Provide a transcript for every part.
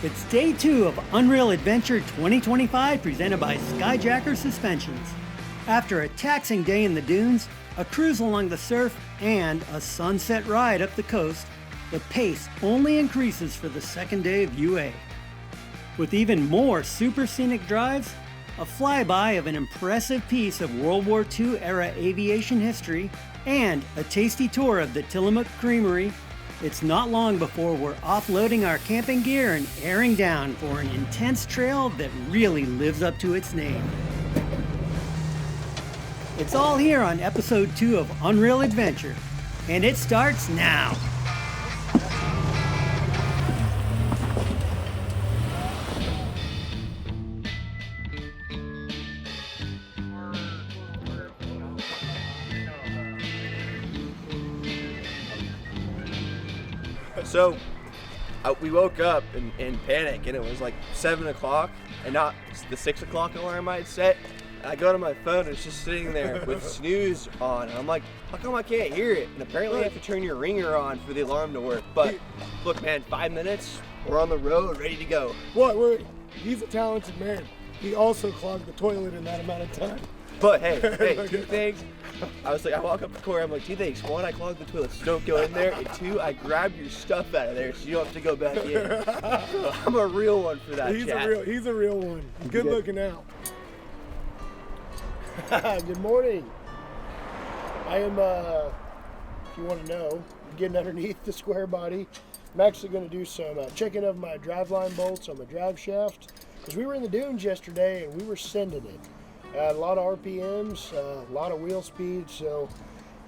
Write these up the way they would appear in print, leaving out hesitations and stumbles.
It's day 2 of Unreal Adventure 2025 presented by Skyjacker Suspensions. After a taxing day in the dunes, a cruise along the surf, and a sunset ride up the coast, the pace only increases for the second day of UA. With even more super scenic drives, a flyby of an impressive piece of World War II era aviation history, and a tasty tour of the Tillamook Creamery, it's not long before we're offloading our camping gear and airing down for an intense trail that really lives up to its name. It's all here on episode 2 of Unreal Adventure, and it starts now. So we woke up in panic, and it was like 7 o'clock and not the 6 o'clock alarm I had set. I go to my phone, and it's just sitting there with snooze on. And I'm like, how come I can't hear it? And apparently I have to turn your ringer on for the alarm to work. But look, man, 5 minutes, we're on the road, ready to go. What? He's a talented man. He also clogged the toilet in that amount of time. But hey, 2 things. I walk up the corner, I'm like, 2 things. 1, I clogged the toilet, so don't go in there. And 2, I grabbed your stuff out of there, so you don't have to go back in. So I'm a real one for that, He's chat. a real one. Good looking out. Good morning. I am, if you want to know, getting underneath the square body. I'm actually going to do some checking of my driveline bolts on the drive shaft, because we were in the dunes yesterday and we were sending it. A lot of RPMs, a lot of wheel speed, so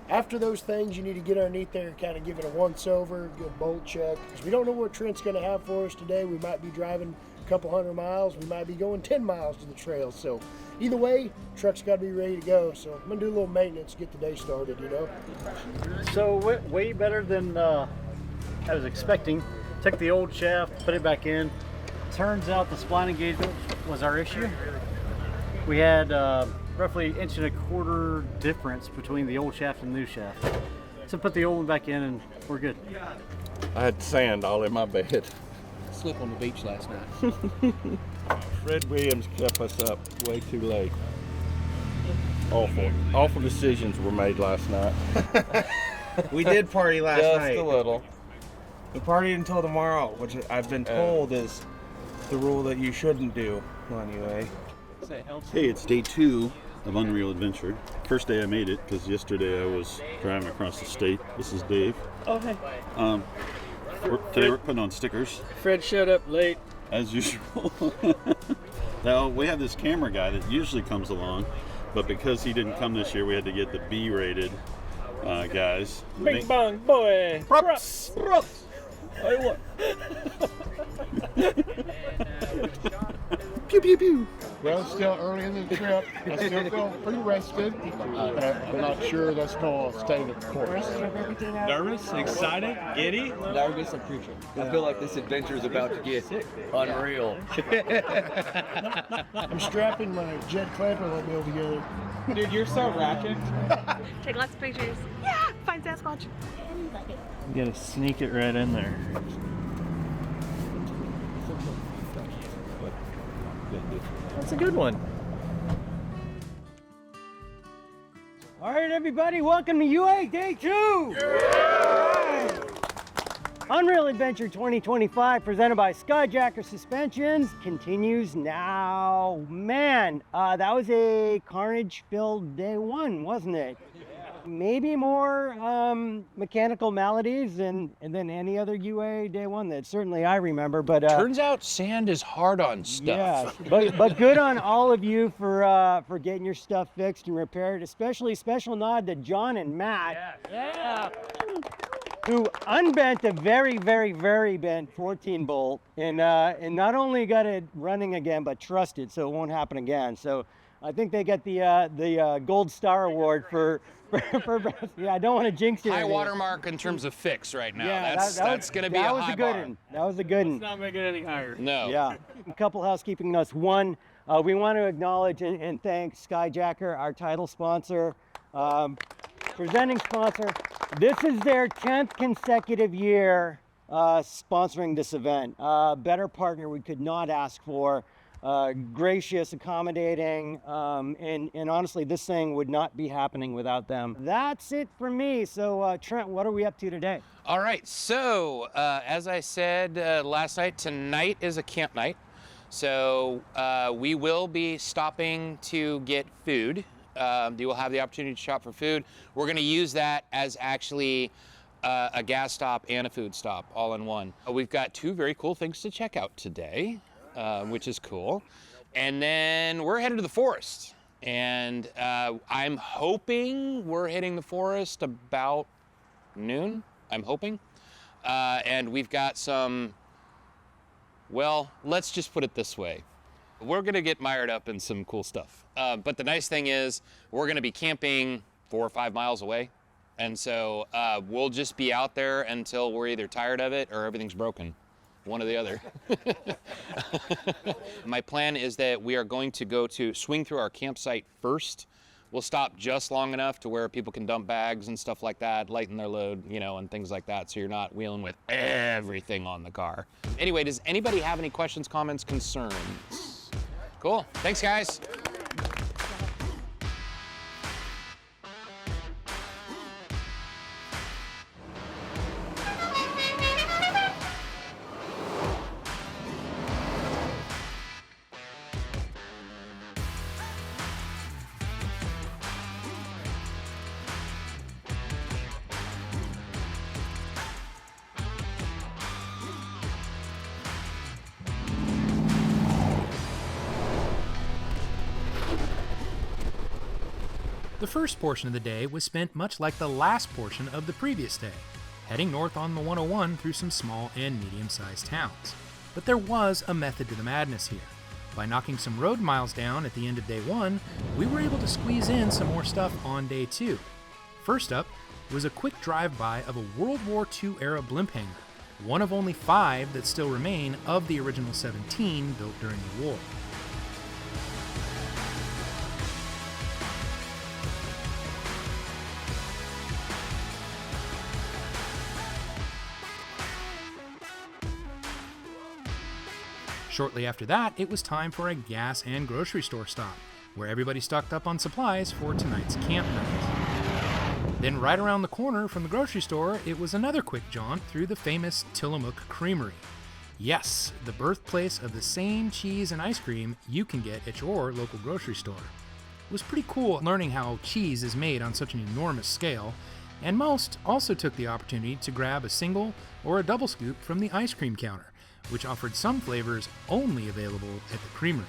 after those things you need to get underneath there and kind of give it a once over, good bolt check, because we don't know what Trent's going to have for us today. We might be driving a couple hundred miles, we might be going 10 miles to the trail, so either way, truck's got to be ready to go. So I'm going to do a little maintenance, get the day started, you know. So way better than I was expecting. Took the old shaft, put it back in. Turns out the spline engagement was our issue. We had roughly 1.25 inch difference between the old shaft and the new shaft. So put the old one back in and we're good. I had sand all in my bed. Slip on the beach last night. Fred Williams kept us up way too late. Awful decisions were made last night. We did party last night. Just a little. We partied until tomorrow, which I've been told is the rule that you shouldn't do on UA. Hey, it's day 2 of Unreal Adventure. First day I made it, because yesterday I was driving across the state. This is Dave. Oh, hey. Today we're putting on stickers. Fred showed up late. As usual. Now, we have this camera guy that usually comes along, but because he didn't come this year, we had to get the B-rated guys. Bing bong boy. Props. Hey, what? Pew pew pew. Well, it's still early in the trip. I still feel pretty rested, but I'm not sure that's going to stay the course. Nervous, excited, giddy? Nervous and preaching. I feel like this adventure is about to get unreal. I'm strapping my jet clamper mobile together. Dude, you're so ratchet. Take lots of pictures. Yeah, find Sasquatch. You gotta sneak it right in there. That's a good one. All right, everybody, welcome to UA Day 2! Unreal Adventure 2025, presented by Skyjacker Suspensions, continues now. Man, that was a carnage-filled day 1, wasn't it? Maybe more mechanical maladies than any other UA day 1 that certainly I remember. But turns out sand is hard on stuff. Yeah, but good on all of you for getting your stuff fixed and repaired. Especially special nod to John and Matt. Yeah. Who unbent a very, very, very bent 14 bolt and not only got it running again, but trusted so it won't happen again. So I think they get the Gold Star Award for yeah, I don't want to jinx it. High watermark in terms of fix right now. Yeah, that's going to be a high bar. That was a good one. Let's not make it any higher. No. Yeah. A couple housekeeping notes. One, we want to acknowledge and thank Skyjacker, our title sponsor, presenting sponsor. This is their 10th consecutive year sponsoring this event. Better partner we could not ask for. Gracious, accommodating, and honestly, this thing would not be happening without them. That's it for me. So, Trent, what are we up to today? All right, so as I said last night, tonight is a camp night. So we will be stopping to get food. You will have the opportunity to shop for food. We're going to use that as actually a gas stop and a food stop all in one. We've got 2 very cool things to check out today, which is cool. And then we're headed to the forest. And I'm hoping we're hitting the forest about noon, I'm hoping. And we've got some, well, let's just put it this way. We're gonna get mired up in some cool stuff. But the nice thing is we're gonna be camping 4 or 5 miles away. And so we'll just be out there until we're either tired of it or everything's broken. One or the other. My plan is that we are going to swing through our campsite first. We'll stop just long enough to where people can dump bags and stuff like that, lighten their load, you know, and things like that, so you're not wheeling with everything on the car. Anyway, does anybody have any questions, comments, concerns? Cool, thanks guys. The first portion of the day was spent much like the last portion of the previous day, heading north on the 101 through some small and medium-sized towns. But there was a method to the madness here. By knocking some road miles down at the end of day 1, we were able to squeeze in some more stuff on day 2. First up was a quick drive-by of a World War II era blimp hangar, one of only 5 that still remain of the original 17 built during the war. Shortly after that, it was time for a gas and grocery store stop, where everybody stocked up on supplies for tonight's camp night. Then right around the corner from the grocery store, it was another quick jaunt through the famous Tillamook Creamery. Yes, the birthplace of the same cheese and ice cream you can get at your local grocery store. It was pretty cool learning how cheese is made on such an enormous scale, and most also took the opportunity to grab a single or a double scoop from the ice cream counter, which offered some flavors only available at the creamery.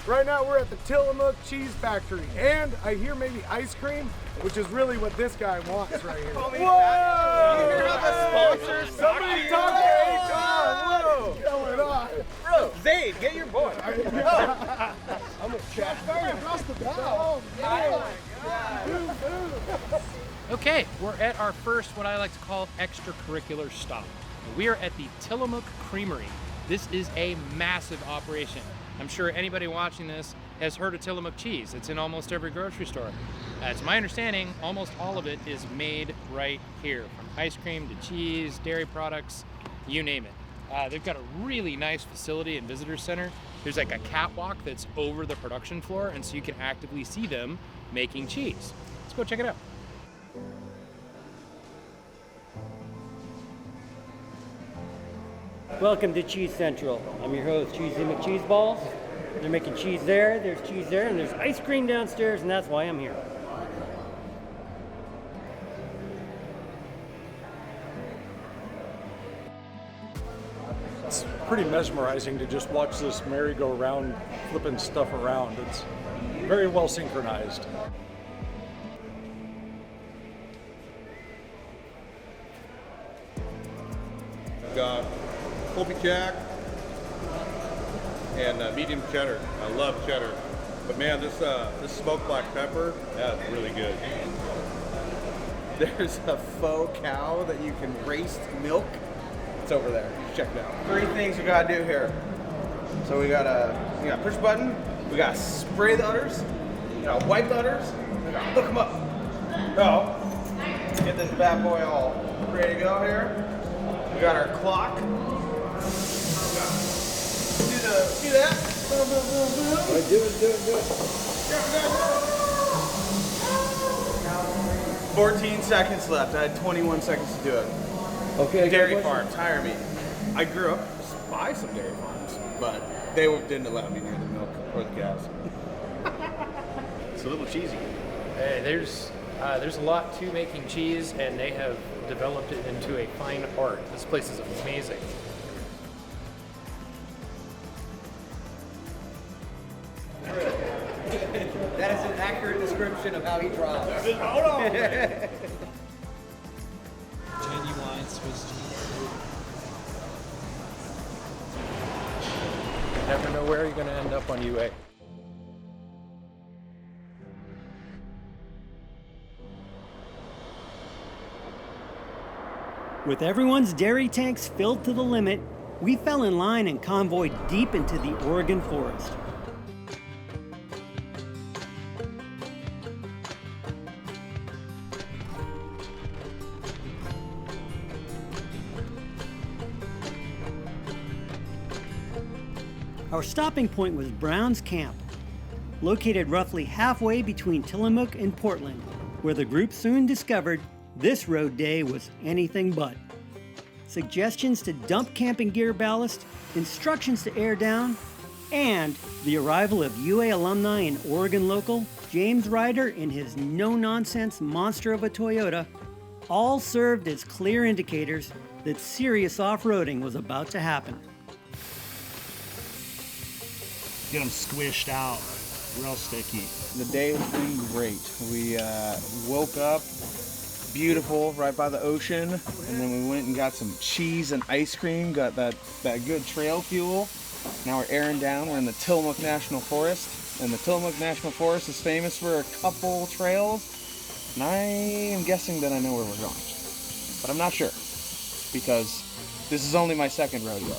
Right now we're at the Tillamook Cheese Factory, and I hear maybe ice cream, which is really what this guy wants right here. Whoa! You hear how the sponsors? Somebody talk to HR! What's going on? Bro, Zayd, get your boy. I'm gonna chat. Sorry, across the bow. Oh my God. Okay, we're at our first, what I like to call, extracurricular stop. We are at the Tillamook Creamery. This is a massive operation. I'm sure anybody watching this has heard of Tillamook cheese. It's in almost every grocery store. It's my understanding almost all of it is made right here, from ice cream to cheese, dairy products, you name it. They've got a really nice facility and visitor center. There's like a catwalk that's over the production floor, and so you can actively see them making cheese. Let's go check it out. Welcome to Cheese Central. I'm your host, Cheesy McCheeseballs. They're making cheese there, there's cheese there, and there's ice cream downstairs, and that's why I'm here. It's pretty mesmerizing to just watch this merry-go-round flipping stuff around. It's very well synchronized. Got Colby Jack and medium cheddar. I love cheddar, but man, this smoked black pepper, that's really good. There's a faux cow that you can race milk. It's over there. Check it out. 3 things we gotta do here. So we got push button, we got spray the udders, we got wipe the udders, we got hook them up. So get this bad boy all ready to go here. We got our clock. Do that. Do it. 14 seconds left. I had 21 seconds to do it. Okay. Dairy farms, hire me. I grew up by some dairy farms, but they didn't allow me near the milk or the cows. It's a little cheesy. Hey, there's a lot to making cheese, and they have developed it into a fine art. This place is amazing. That is an accurate description of how he drives. Hold on. Genuine Swiss cheese. You never know where you're going to end up on UA. With everyone's dairy tanks filled to the limit, we fell in line and convoyed deep into the Oregon forest. Our stopping point was Brown's Camp, located roughly halfway between Tillamook and Portland, where the group soon discovered this road day was anything but. Suggestions to dump camping gear ballast, instructions to air down, and the arrival of UA alumni and Oregon local James Ryder in his no-nonsense monster of a Toyota all served as clear indicators that serious off-roading was about to happen. Get them squished out, real sticky. The day has been great. We woke up beautiful right by the ocean, and then we went and got some cheese and ice cream, got that good trail fuel. Now we're airing down. We're in the Tillamook National Forest, and the Tillamook National Forest is famous for a couple trails, and I am guessing that I know where we're going, but I'm not sure because this is only my second rodeo.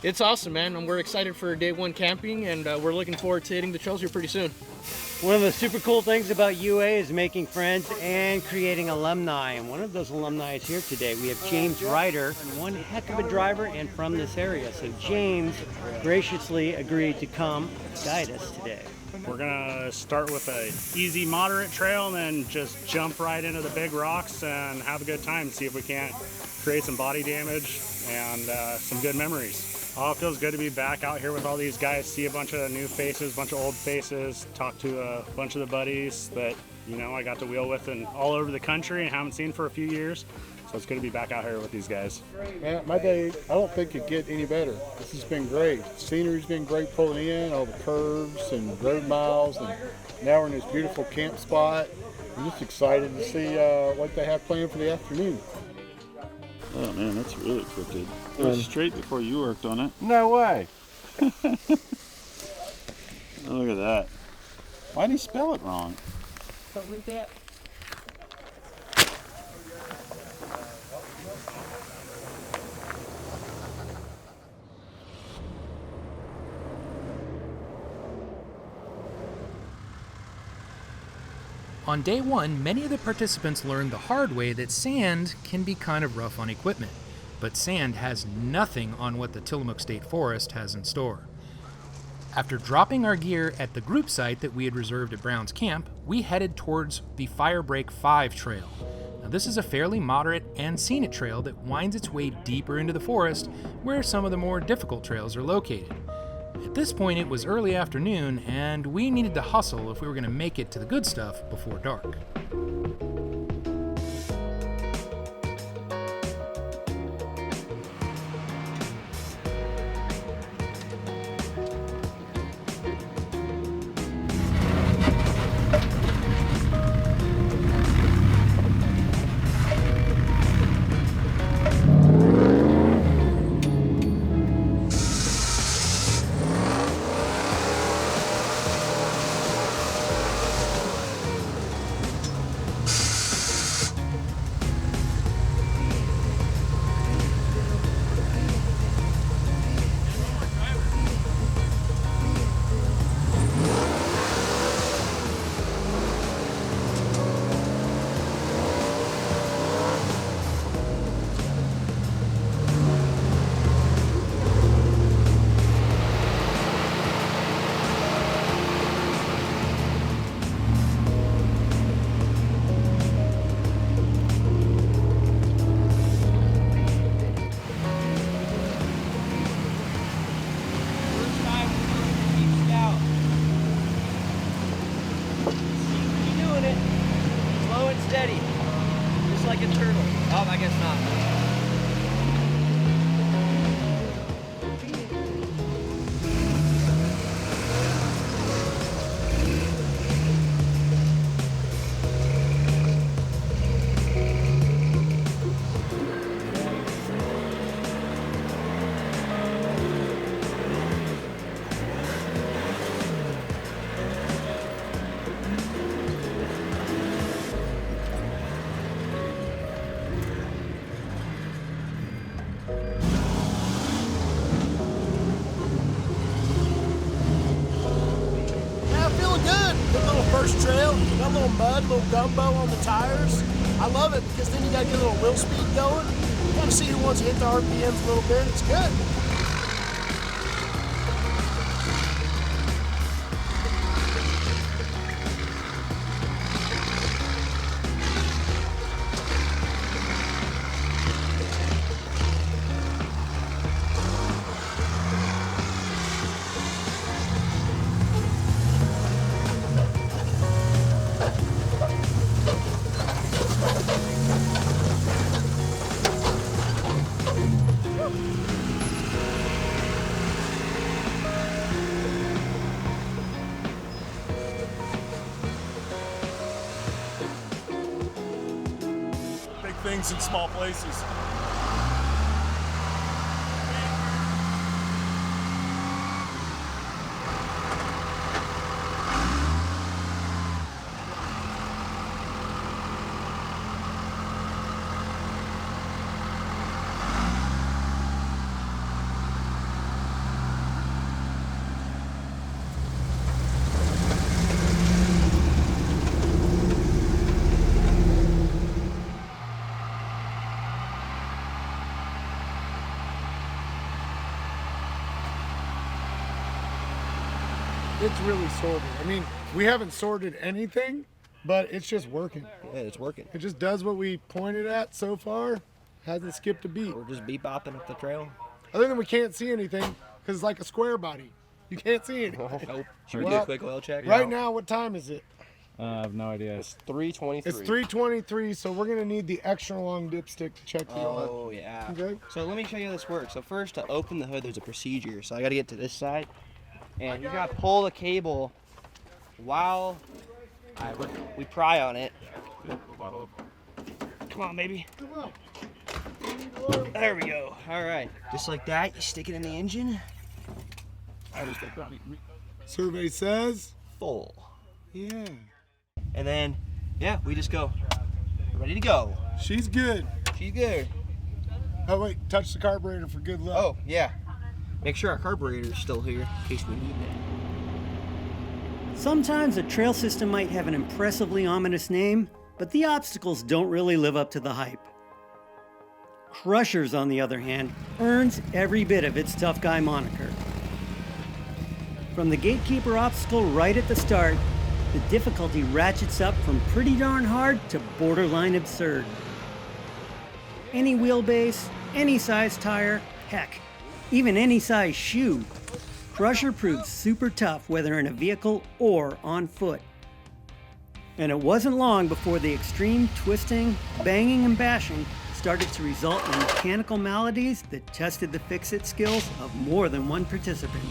It's awesome, man. We're excited for day one camping, and we're looking forward to hitting the trails here pretty soon. One of the super cool things about UA is making friends and creating alumni, and one of those alumni is here today. We have James Ryder, one heck of a driver and from this area. So James graciously agreed to come guide us today. We're gonna start with a easy, moderate trail and then just jump right into the big rocks and have a good time, see if we can't create some body damage and some good memories. Oh, it feels good to be back out here with all these guys, see a bunch of new faces, a bunch of old faces, talk to a bunch of the buddies that, I got to wheel with and all over the country and haven't seen for a few years. So it's good to be back out here with these guys. Man, my day, I don't think it could get any better. This has been great. The scenery's been great pulling in, all the curves and road miles, and now we're in this beautiful camp spot. I'm just excited to see what they have planned for the afternoon. Oh man, that's really crooked. It was straight before you worked on it. No way. Oh, look at that. Why'd he spell it wrong? Something like that. On day one, many of the participants learned the hard way that sand can be kind of rough on equipment, but sand has nothing on what the Tillamook State Forest has in store. After dropping our gear at the group site that we had reserved at Brown's Camp, we headed towards the Firebreak 5 trail. Now, this is a fairly moderate and scenic trail that winds its way deeper into the forest where some of the more difficult trails are located. At this point, it was early afternoon, and we needed to hustle if we were going to make it to the good stuff before dark. like a turtle. Oh, I guess not. Yeah, feeling good. Good little first trail. Got a little mud, a little gumbo on the tires. I love it because then you got to get a little wheel speed going. Kind of see who wants to hit the RPMs a little bit. It's good. Big things in small places. It's really sorted. I mean, we haven't sorted anything, but it's just working. Yeah, it's working. It just does what we pointed at so far. Hasn't skipped a beat. We're just bebopping up the trail. Other than we can't see anything, because it's like a square body. You can't see anything. Nope. Should we do a quick oil check? Right now, what time is it? I have no idea. It's 3:23. It's 3:23, so we're going to need the extra long dipstick to check the oil. Oh, yeah. Okay. So let me show you how this works. So first, to open the hood, there's a procedure. So I got to get to this side. And you got to pull the cable while we pry on it. Come on, baby. There we go. All right. Just like that, you stick it in the engine. Survey says full. Yeah. And then, yeah, we just go. Ready to go. She's good. She's good. Oh, wait. Touch the carburetor for good luck. Oh, yeah. Make sure our carburetor is still here in case we need it. Sometimes a trail system might have an impressively ominous name, but the obstacles don't really live up to the hype. Crushers, on the other hand, earns every bit of its tough guy moniker. From the gatekeeper obstacle right at the start, the difficulty ratchets up from pretty darn hard to borderline absurd. Any wheelbase, any size tire, heck, even any size shoe, Crusher proves super tough whether in a vehicle or on foot. And it wasn't long before the extreme twisting, banging, and bashing started to result in mechanical maladies that tested the fix-it skills of more than one participant.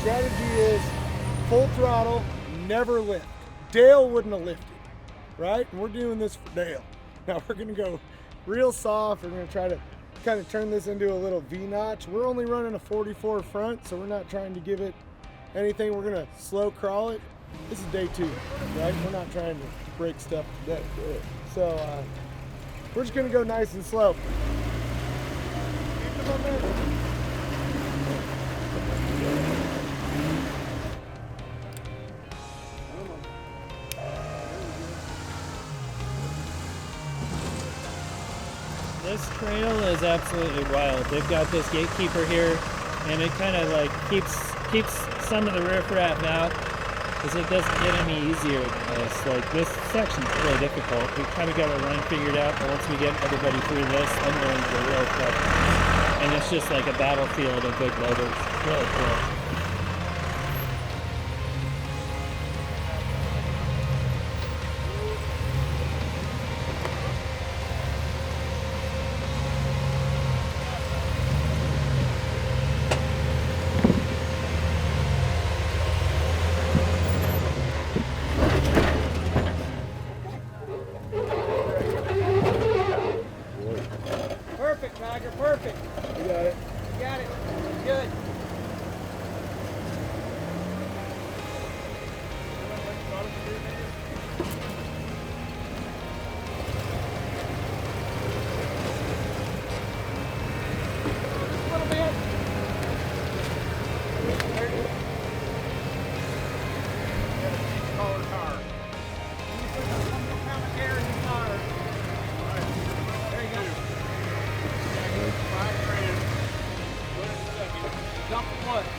strategy is full throttle, never lift. Dale wouldn't have lifted, right? And we're doing this for Dale. Now we're gonna go real soft. We're gonna try to kind of turn this into a little V-notch. We're only running a 44 front, so we're not trying to give it anything. We're gonna slow crawl it. This is day 2, right? We're not trying to break stuff today. So we're just gonna go nice and slow. Keep the momentum. This trail is absolutely wild. They've got this gatekeeper here, and it kind of like keeps some of the riffraff out because it doesn't get any easier than this. Like this section's really difficult. We've kind of got our run figured out, but once we get everybody through this, then we're into the real stuff. And it's just like a battlefield of big loaders. It's really cool. Perfect, Tiger, perfect. You got it. You got it. Good. A little bit. Color car. Air in the car. There you go. Dump the clutch.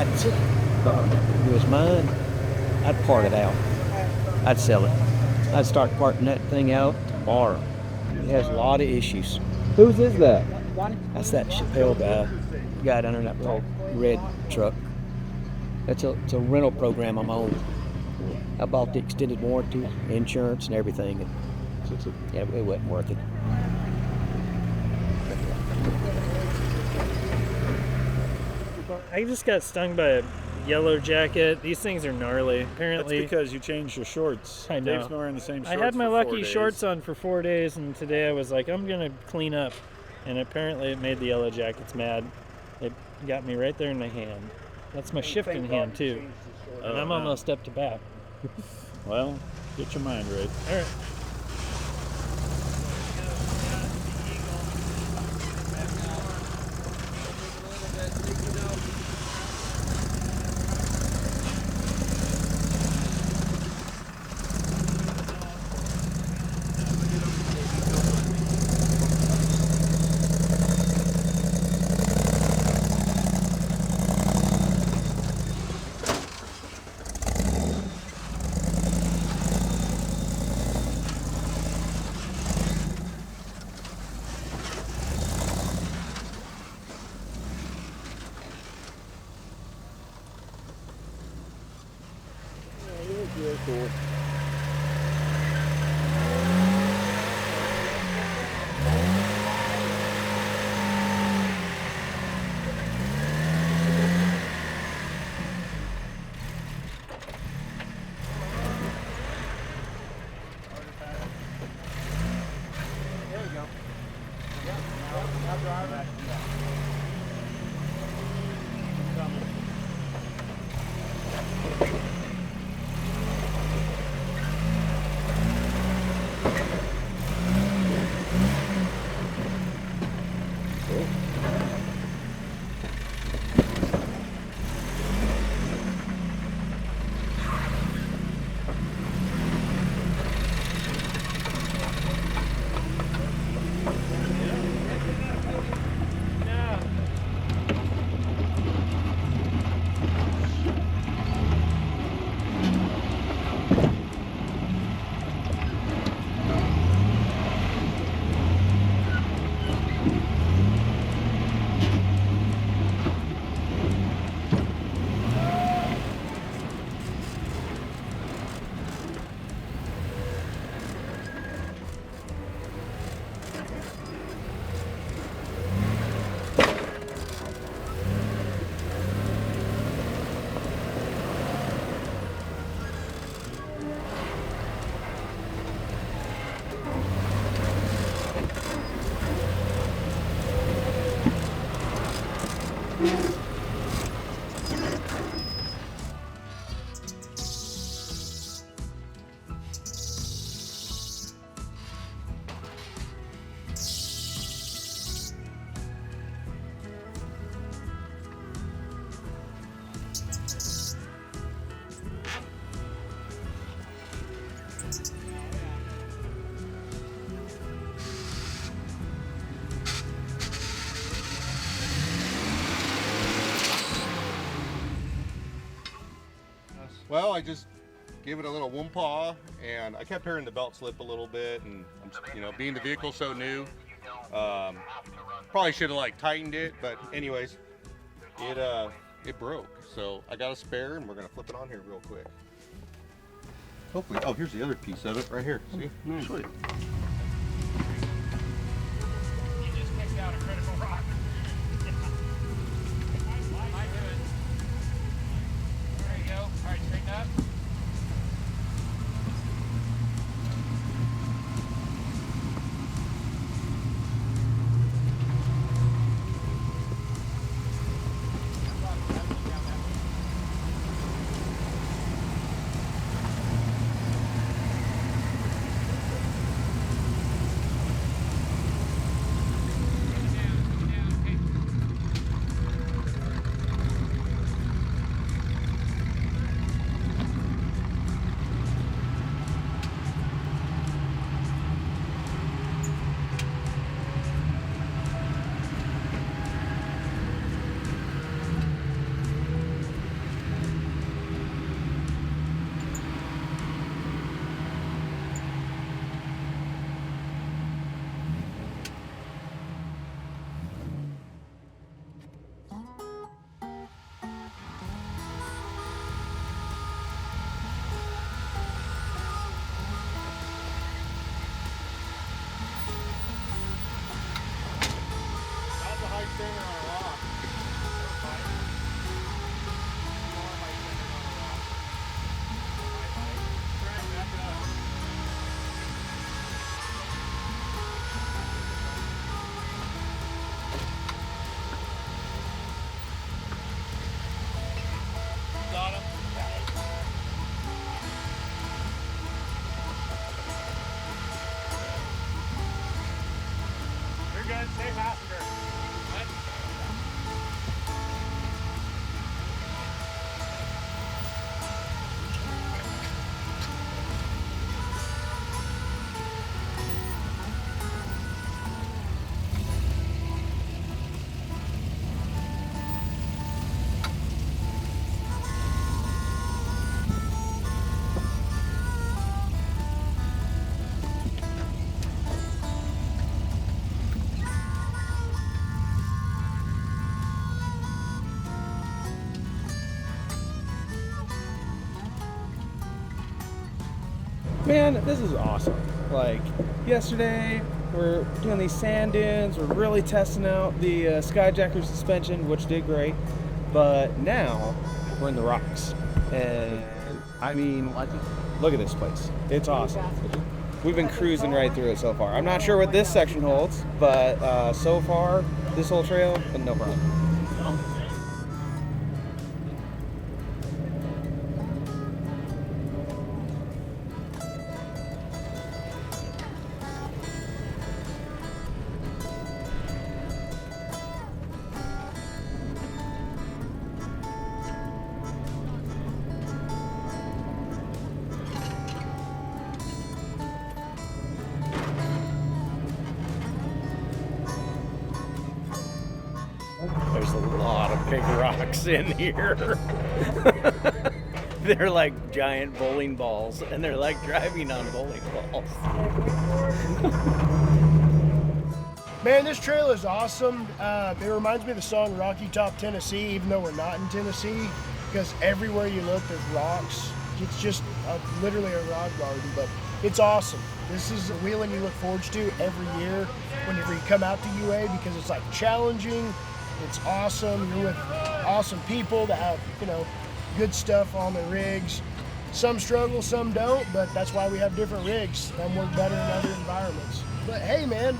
If it was mine, I'd part it out. I'd sell it. I'd start parting that thing out tomorrow. It has a lot of issues. Whose is that? That's that Chappelle guy down there in that little red truck. It's a rental program I'm on. I bought the extended warranty, insurance, and everything. And yeah, it wasn't worth it. I just got stung by a yellow jacket. These things are gnarly. Apparently, That's because you changed your shorts. I know. Dave's been wearing the same shorts I had my for 4 lucky days. shorts on for 4 days, and today I was like, I'm gonna clean up. And apparently, it made the yellow jackets mad. It got me right there in the hand. That's my shifting hand too, and I'm almost up to bat. Well, get your mind right. All right. Really cool. There you go. Yep. Now drive back. Well, I just gave it a little whoom-paw, and I kept hearing the belt slip a little bit, and you know, being the vehicle so new, probably should have like tightened it, but anyways, it broke. So I got a spare, and we're gonna flip it on here real quick. Hopefully, oh, here's the other piece of it right here. See? Nice. Sweet. You just picked out a critical rock. There you go. All right, straighten up. Stay passenger. What? Man, this is awesome. Like, yesterday, we're doing these sand dunes, we're really testing out the Skyjacker suspension, which did great, but now we're in the rocks. And, I mean, look at this place. It's awesome. We've been cruising right through it so far. I'm not sure what this section holds, but so far, this whole trail, no problem. There's a lot of big rocks in here. They're like giant bowling balls, and they're like driving on bowling balls. Man, this trail is awesome. It reminds me of the song Rocky Top, Tennessee, even though we're not in Tennessee, because everywhere you look, there's rocks. It's just literally a rock garden, but it's awesome. This is a wheeling you look forward to every year whenever you come out to UA, because it's like challenging. It's awesome. You're with awesome people that have, you know, good stuff on their rigs. Some struggle, some don't, but that's why we have different rigs. Some work better in other environments. But hey, man,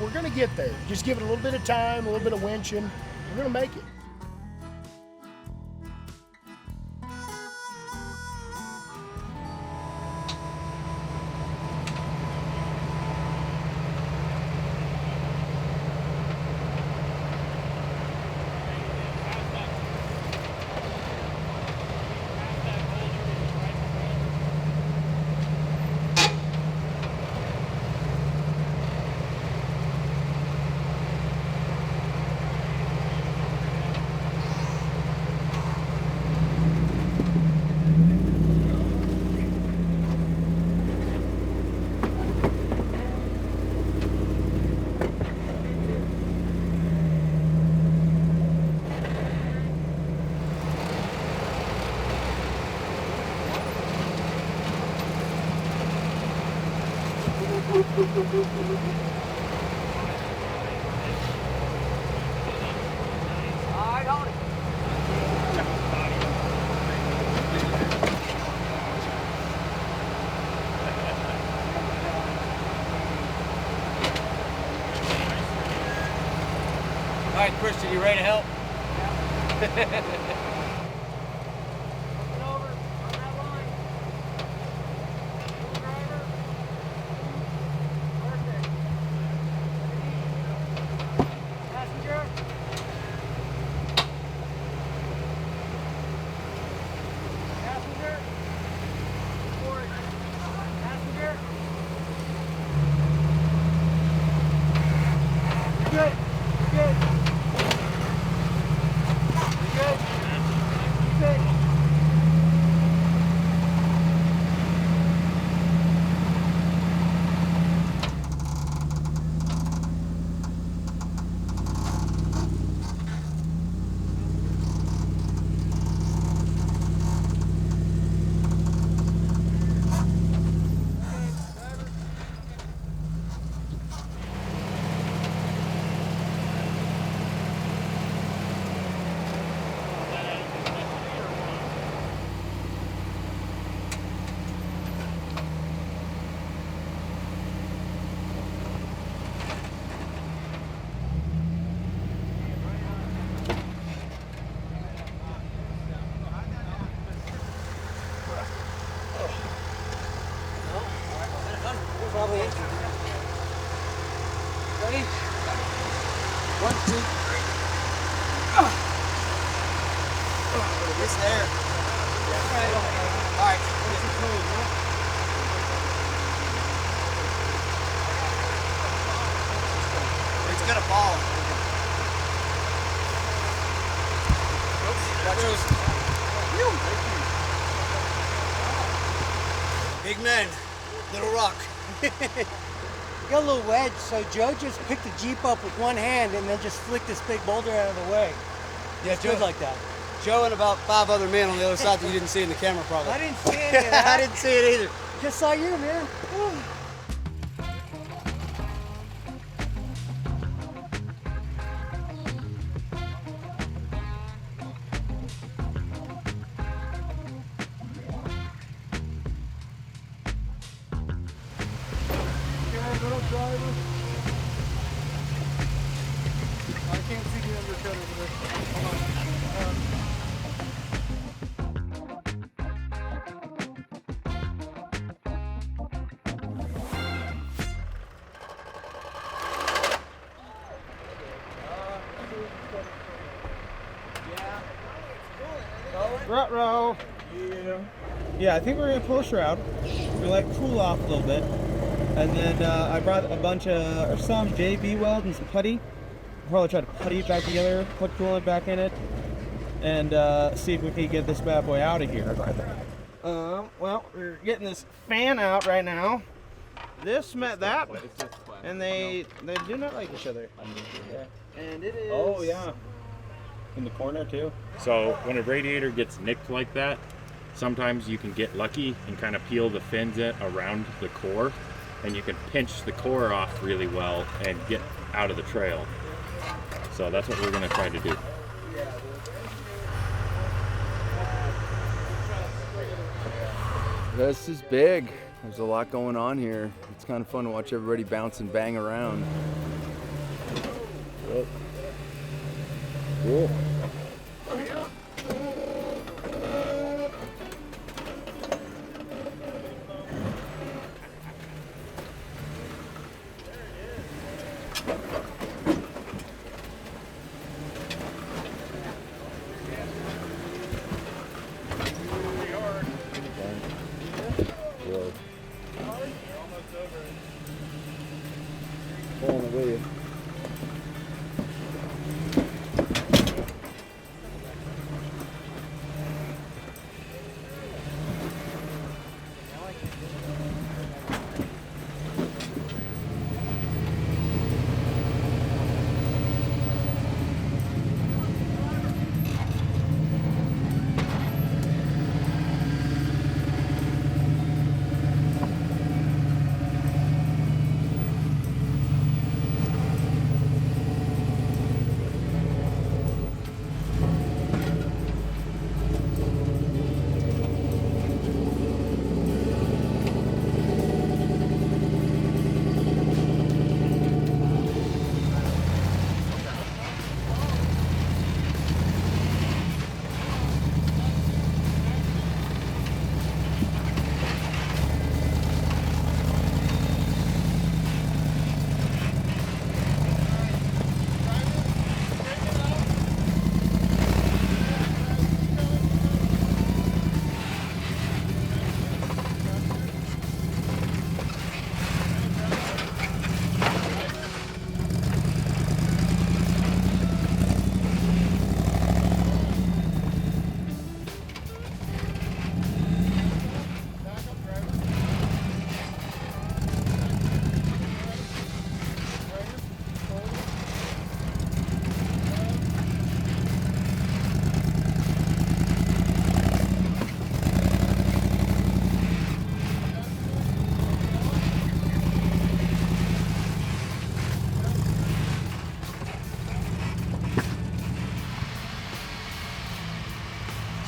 we're gonna get there. Just give it a little bit of time, a little bit of winching. We're gonna make it. All right, Christian, you ready to help? Probably it. Ready? 1, 2, 3. It's there. All right. It's gonna fall. Watch those. Big men, little rock. Got a little wedge, so Joe just picked the Jeep up with one hand and then just flicked this big boulder out of the way. Yeah, it's good like that. Joe and about 5 other men on the other side that you didn't see in the camera probably. I didn't see any of that. I didn't see it either. Just saw you, man. Driver. I can't see the undercut over there. Hold on. Ruh-roh. Yeah, I think we're gonna pull a shroud. We like cool off a little bit. And then I brought a bunch of, or some JB weld and some putty. I'll probably try to putty it back together, put coolant back in it, and see if we can get this bad boy out of here. Well, we're getting this fan out right now. This met that, and they do not like each other. And it is. Oh yeah. In the corner too. So when a radiator gets nicked like that, sometimes you can get lucky and kind of peel the fins around the core, and you can pinch the core off really well and get out of the trail. So that's what we're going to try to do. This is big. There's a lot going on here. It's kind of fun to watch everybody bounce and bang around. Yep. Cool.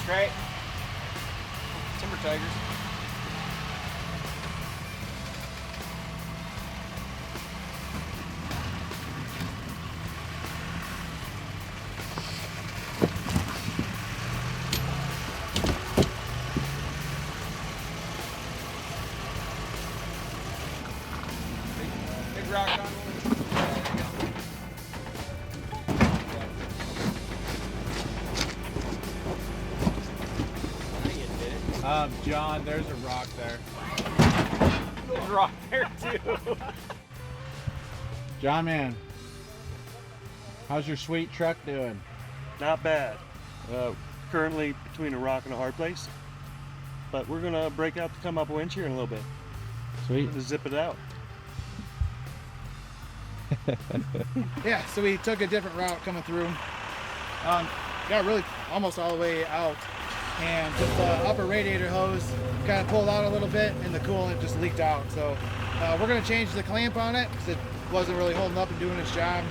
Great. Timber tigers. Big rock on one. John, there's a rock there. There's a rock there too. John, man, how's your sweet truck doing? Not bad. Currently between a rock and a hard place, but we're gonna break out to come up a winch here in a little bit. Sweet. To zip it out. Yeah, so we took a different route coming through. Got really almost all the way out, and just the upper radiator hose kind of pulled out a little bit, and the coolant just leaked out. So we're going to change the clamp on it because it wasn't really holding up and doing its job,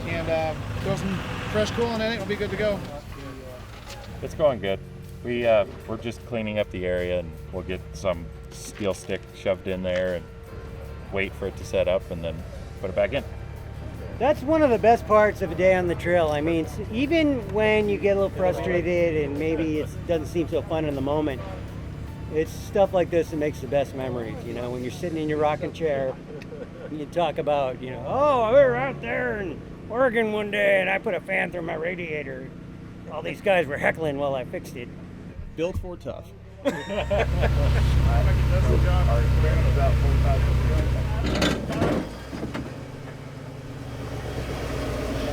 and throw some fresh coolant in it. It'll be good to go. It's going good. We're just cleaning up the area, and we'll get some steel stick shoved in there and wait for it to set up and then put it back in. That's one of the best parts of a day on the trail. I mean, even when you get a little frustrated and maybe it doesn't seem so fun in the moment, it's stuff like this that makes the best memories. You know, when you're sitting in your rocking chair, and you talk about, you know, oh, we were out there in Oregon one day and I put a fan through my radiator. All these guys were heckling while I fixed it. Built for tough.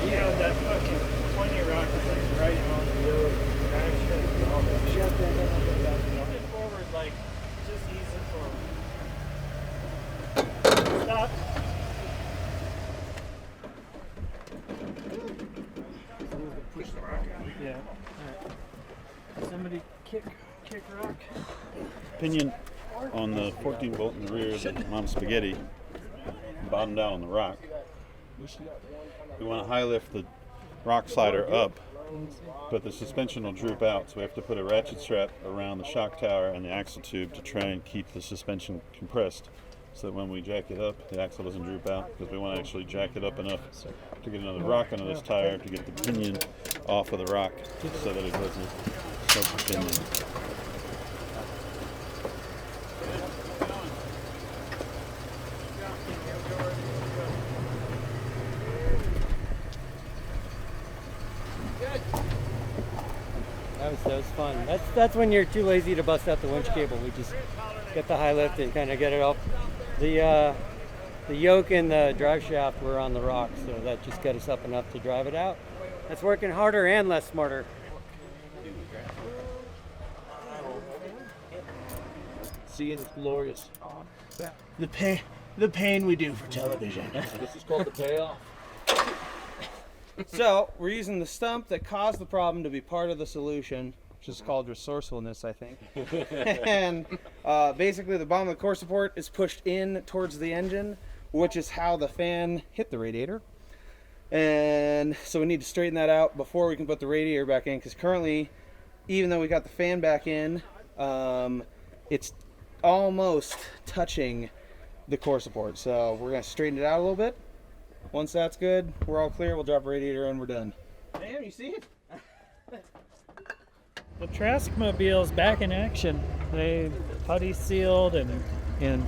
Yeah, that fucking 20 rock is like right on the road. Moving forward, like, just ease it forward. Stop. Push the rock out. Yeah. Alright. Somebody kick rock. Pinion on the 14 bolt in the rear of the Mom Spaghetti bottomed out on the rock. We want to high lift the rock slider up, but the suspension will droop out, so we have to put a ratchet strap around the shock tower and the axle tube to try and keep the suspension compressed so that when we jack it up, the axle doesn't droop out, because we want to actually jack it up enough to get another rock under this tire to get the pinion off of the rock so that it doesn't soak the pinion. That was fun. That's when you're too lazy to bust out the winch cable. We just get the high lift and kind of get it off. The yoke and the drive shaft were on the rock, so that just got us up enough to drive it out. That's working harder and less smarter. See, it's glorious. The pain we do for television. This is called the payoff. So we're using the stump that caused the problem to be part of the solution, which is called resourcefulness, I think. And basically the bottom of the core support is pushed in towards the engine, which is how the fan hit the radiator. And so we need to straighten that out before we can put the radiator back in, because currently, even though we got the fan back in, it's almost touching the core support. So we're going to straighten it out a little bit. Once that's good, we're all clear, we'll drop a radiator and we're done. Damn, you see it? The Traskmobile's back in action. They putty sealed and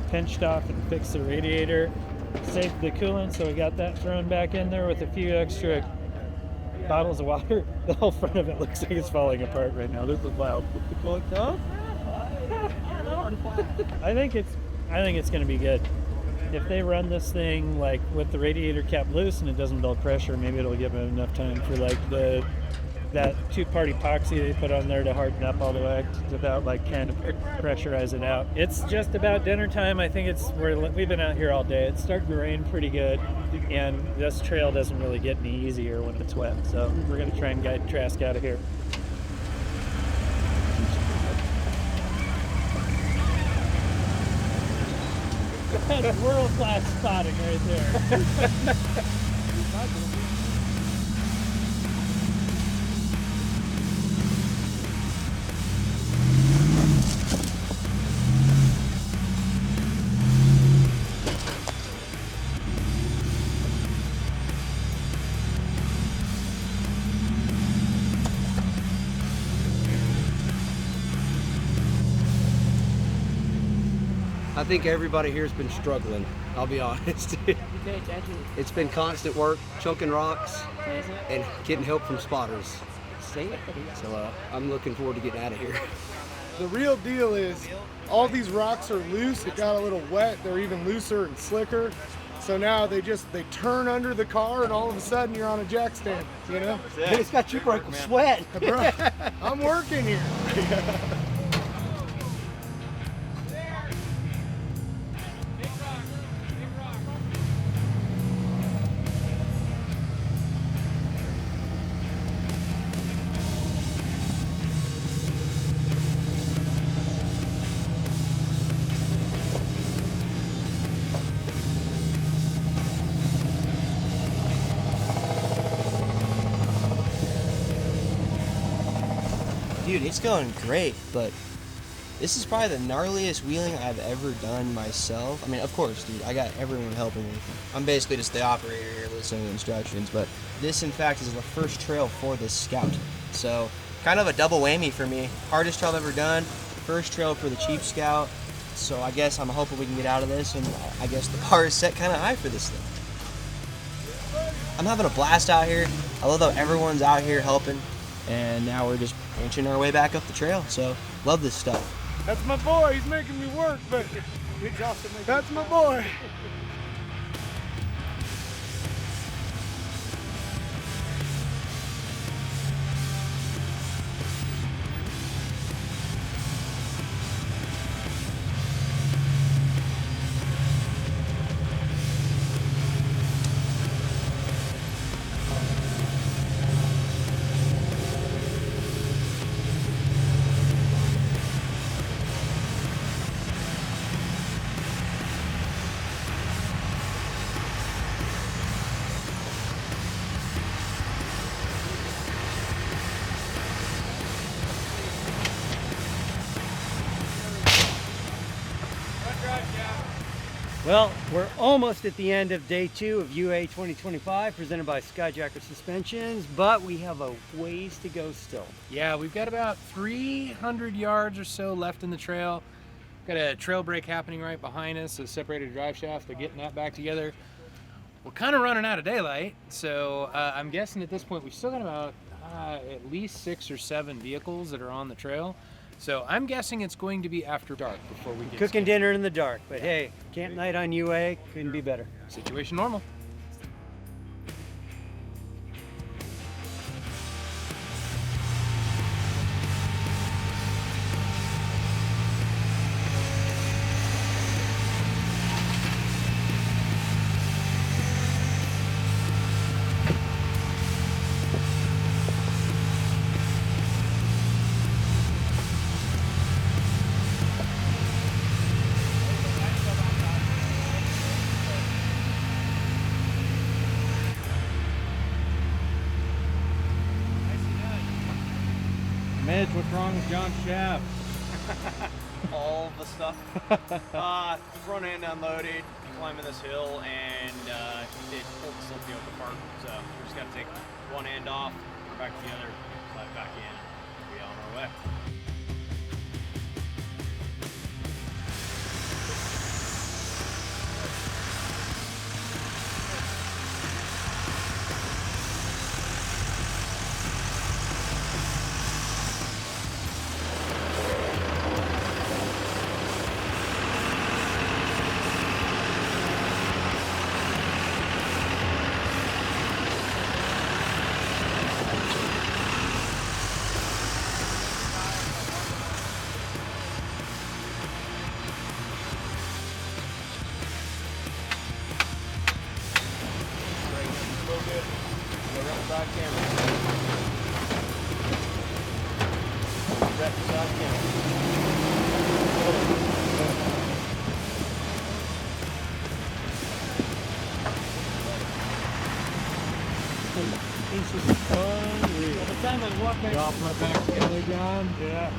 pinched off and fixed the radiator. Saved the coolant, so we got that thrown back in there with a few extra bottles of water. The whole front of it looks like it's falling apart right now. This is wild. The coolant off. I think it's going to be good. If they run this thing like with the radiator cap loose and it doesn't build pressure, maybe it'll give it enough time for like that two-part epoxy they put on there to harden up all the way without like kind of pressurize it out. It's just about dinner time. I think we've been out here all day. It's starting to rain pretty good, and this trail doesn't really get any easier when it's wet. So we're gonna try and guide Trask out of here. That's world-class spotting right there. I think everybody here's been struggling, I'll be honest. It's been constant work, chunking rocks, and getting help from spotters. So I'm looking forward to getting out of here. The real deal is all these rocks are loose. It got a little wet. They're even looser and slicker. So now they turn under the car, and all of a sudden you're on a jack stand, you know? It's got you broke with sweat. Bro, I'm working here. Dude, it's going great, but this is probably the gnarliest wheeling I've ever done myself. I mean, of course, dude, I got everyone helping me. I'm basically just the operator here listening to instructions, but this, in fact, is the first trail for this Scout. So, kind of a double whammy for me. Hardest trail I've ever done, first trail for the Chief Scout. So I guess I'm hoping we can get out of this, and I guess the bar is set kind of high for this thing. I'm having a blast out here. I love how everyone's out here helping, and now we're just inching our way back up the trail. So, love this stuff. That's my boy. He's making me work, but that's my boy. Well, we're almost at the end of day 2 of UA 2025 presented by Skyjacker Suspensions, but we have a ways to go still. Yeah, we've got about 300 yards or so left in the trail. Got a trail break happening right behind us, a separated drive shaft. They're getting that back together. We're kind of running out of daylight, so I'm guessing at this point we've still got about at least 6 or 7 vehicles that are on the trail. So I'm guessing it's going to be after dark before we get Cooking dinner in the dark, but hey, camp night on UA couldn't be better. Situation normal. Mitch, what's wrong with John's shaft? All the stuff. Front end unloaded, climbing this hill, and it pulled the slip yoke apart. So we just got to take one end off, put it back to the other, slide back in, and be on our way. This is unreal. By the time I walk back, y'all put back together, John. Yeah.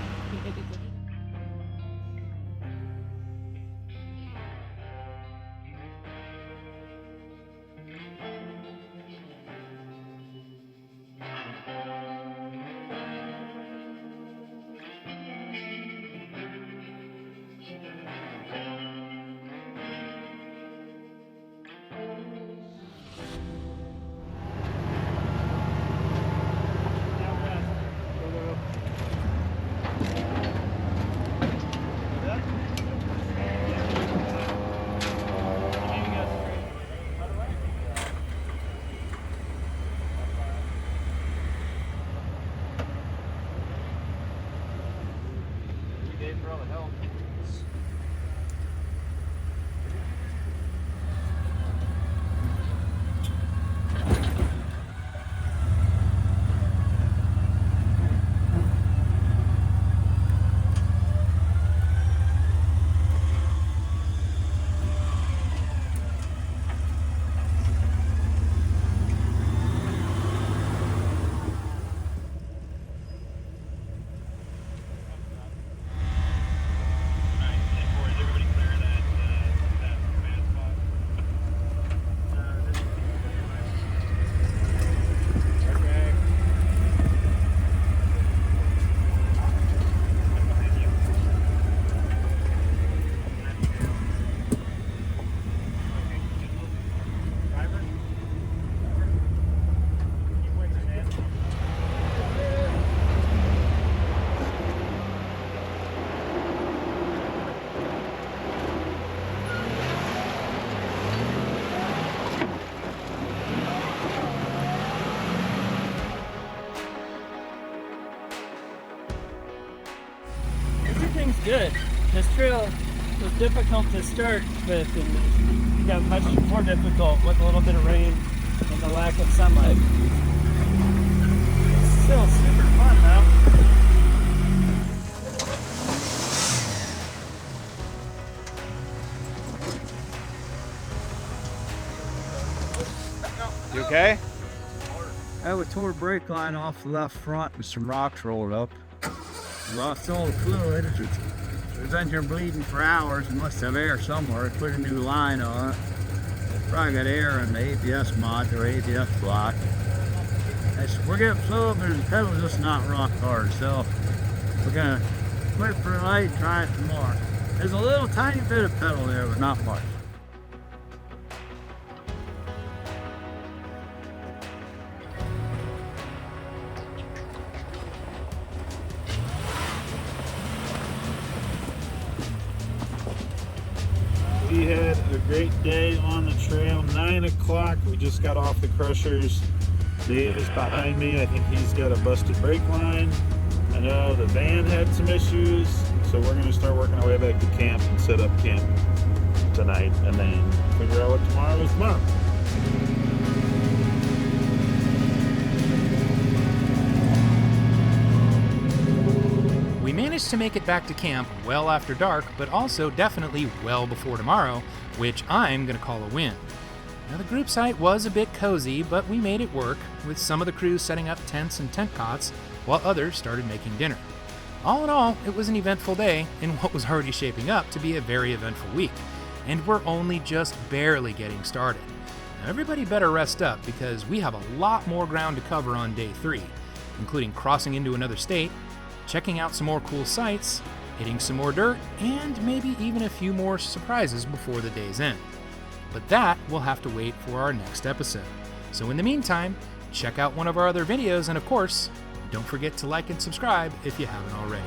good. This trail was difficult to start with, and it got much more difficult with a little bit of rain and the lack of sunlight. It's still super fun though. You okay? I have a tore brake line off the left front with some rocks rolled up. Lost all the fluid. It was in here bleeding for hours. It must have air somewhere. I put a new line on it. Probably got air in the ABS mod or ABS block. We're getting fluid, but the pedal's just not rock hard. So we're gonna quit for a light and try it some more. There's a little tiny bit of pedal there, but not much. We had a great day on the trail. 9 o'clock, we just got off the crushers. Dave is behind me. I think he's got a busted brake line. I know the van had some issues, so we're going to start working our way back to camp and set up camp tonight, and then figure out what tomorrow is tomorrow. We managed to make it back to camp well after dark, but also definitely well before tomorrow, which I'm going to call a win. Now the group site was a bit cozy, but we made it work, with some of the crew setting up tents and tent cots, while others started making dinner. All in all, it was an eventful day in what was already shaping up to be a very eventful week, and we're only just barely getting started. Now everybody better rest up, because we have a lot more ground to cover on day 3, including crossing into another state, checking out some more cool sights, hitting some more dirt, and maybe even a few more surprises before the day's end. But that will have to wait for our next episode. So in the meantime, check out one of our other videos, and of course, don't forget to like and subscribe if you haven't already.